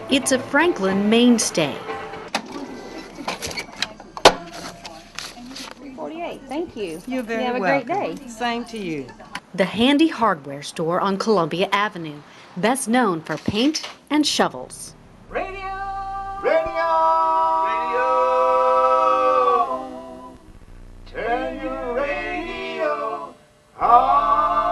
It's a Franklin mainstay. 48. Thank you. You're very welcome. You have a great day. Same to you. The handy hardware store on Columbia Avenue, best known for paint and shovels. Radio! Radio! Radio! Turn your radio on.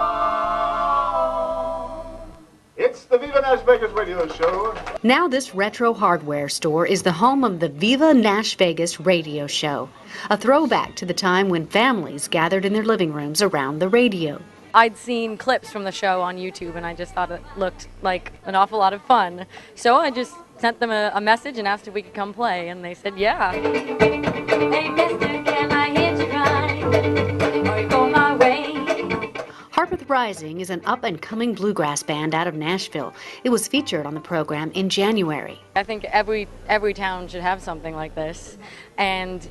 It's the Viva NashVegas radio show. Now this retro hardware store is the home of the Viva NashVegas radio show, a throwback to the time when families gathered in their living rooms around the radio. I'd seen clips from the show on YouTube and I just thought it looked like an awful lot of fun. So I just sent them a message and asked if we could come play, and they said yeah. Hey mister, can I hitch a ride? Or you go my way? Harpeth Rising is an up-and-coming bluegrass band out of Nashville. It was featured on the program in January. I think every town should have something like this. And,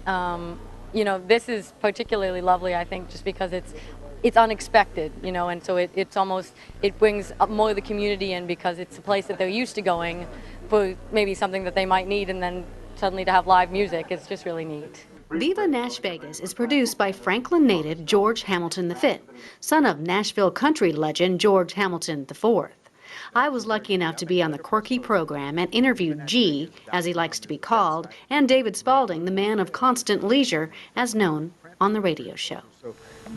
you know, this is particularly lovely, I think, just because it's unexpected, you know, and so it brings up more of the community in because it's a place that they're used to going for maybe something that they might need, and then suddenly to have live music, it's just really neat. Viva NashVegas is produced by Franklin native George Hamilton V, son of Nashville country legend George Hamilton IV. I was lucky enough to be on the quirky program and interviewed G, as he likes to be called, and David Spalding, the man of constant leisure, as known on the radio show.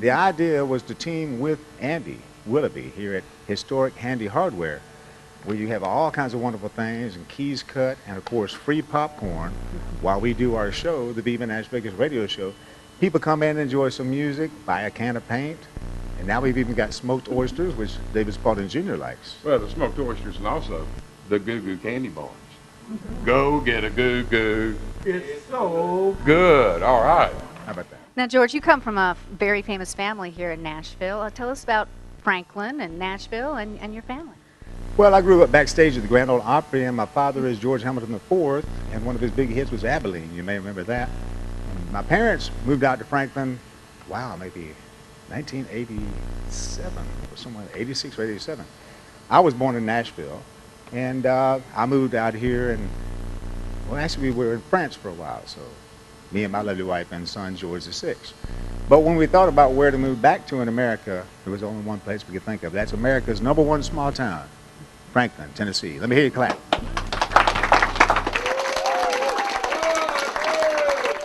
The idea was to team with Andy Willoughby here at Historic Handy Hardware, where you have all kinds of wonderful things and keys cut and, of course, free popcorn while we do our show, the Viva NashVegas radio show. People come in and enjoy some music, buy a can of paint, and now we've even got smoked oysters, which David Spalding Jr. likes. Well, the smoked oysters and also the Goo Goo candy bars. Go get a Goo Goo. It's so good. All right. How about that? Now, George, you come from a very famous family here in Nashville. Tell us about Franklin and Nashville and your family. Well, I grew up backstage at the Grand Ole Opry, and my father is George Hamilton IV, and one of his big hits was Abilene. You may remember that. And my parents moved out to Franklin, maybe 1987 or somewhere, 86 or 87. I was born in Nashville, and I moved out here, and well, actually we were in France for a while, so me and my lovely wife and son, George VI. But when we thought about where to move back to in America, there was only one place we could think of. That's America's #1 small town, Franklin, Tennessee. Let me hear you clap.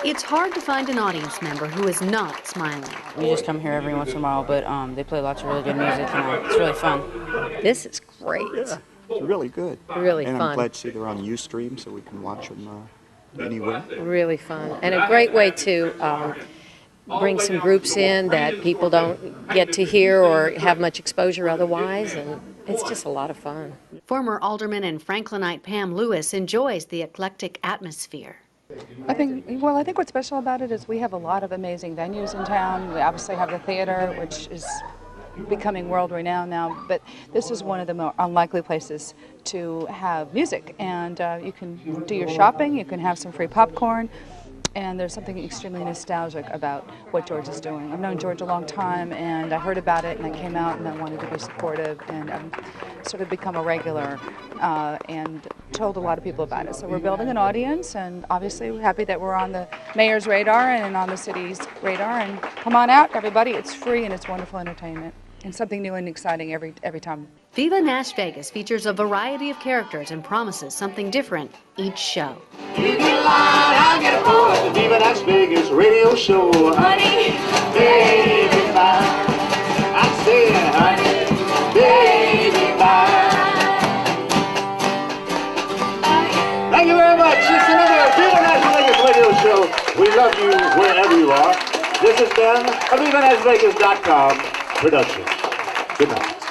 It's hard to find an audience member who is not smiling. We just come here every once in a while, but they play lots of really good music, and it's really fun. This is great. Yeah, it's really good. Really and fun. I'm glad to see they're on Ustream, so we can watch them anywhere. Really fun. And a great way to bring some groups in that people don't get to hear or have much exposure otherwise, and it's just a lot of fun. Former alderman and Franklinite Pam Lewis enjoys the eclectic atmosphere. I think what's special about it is we have a lot of amazing venues in town. We obviously have the theater, which is becoming world renowned now, but this is one of the more unlikely places to have music, and you can do your shopping, you can have some free popcorn, and there's something extremely nostalgic about what George is doing. I've known George a long time, and I heard about it, and I came out and I wanted to be supportive, and sort of become a regular and told a lot of people about it. So we're building an audience, and obviously we're happy that we're on the mayor's radar and on the city's radar, and come on out, everybody. It's free and it's wonderful entertainment and something new and exciting every time. Viva NashVegas features a variety of characters and promises something different each show. You get a line, I'll get a boy at the Viva NashVegas radio show. Honey, baby, bye. I said, honey, baby, bye. Thank you very much. It's another Viva NashVegas radio show. We love you wherever you are. This has been a VivaNashVegas.com production. Good night.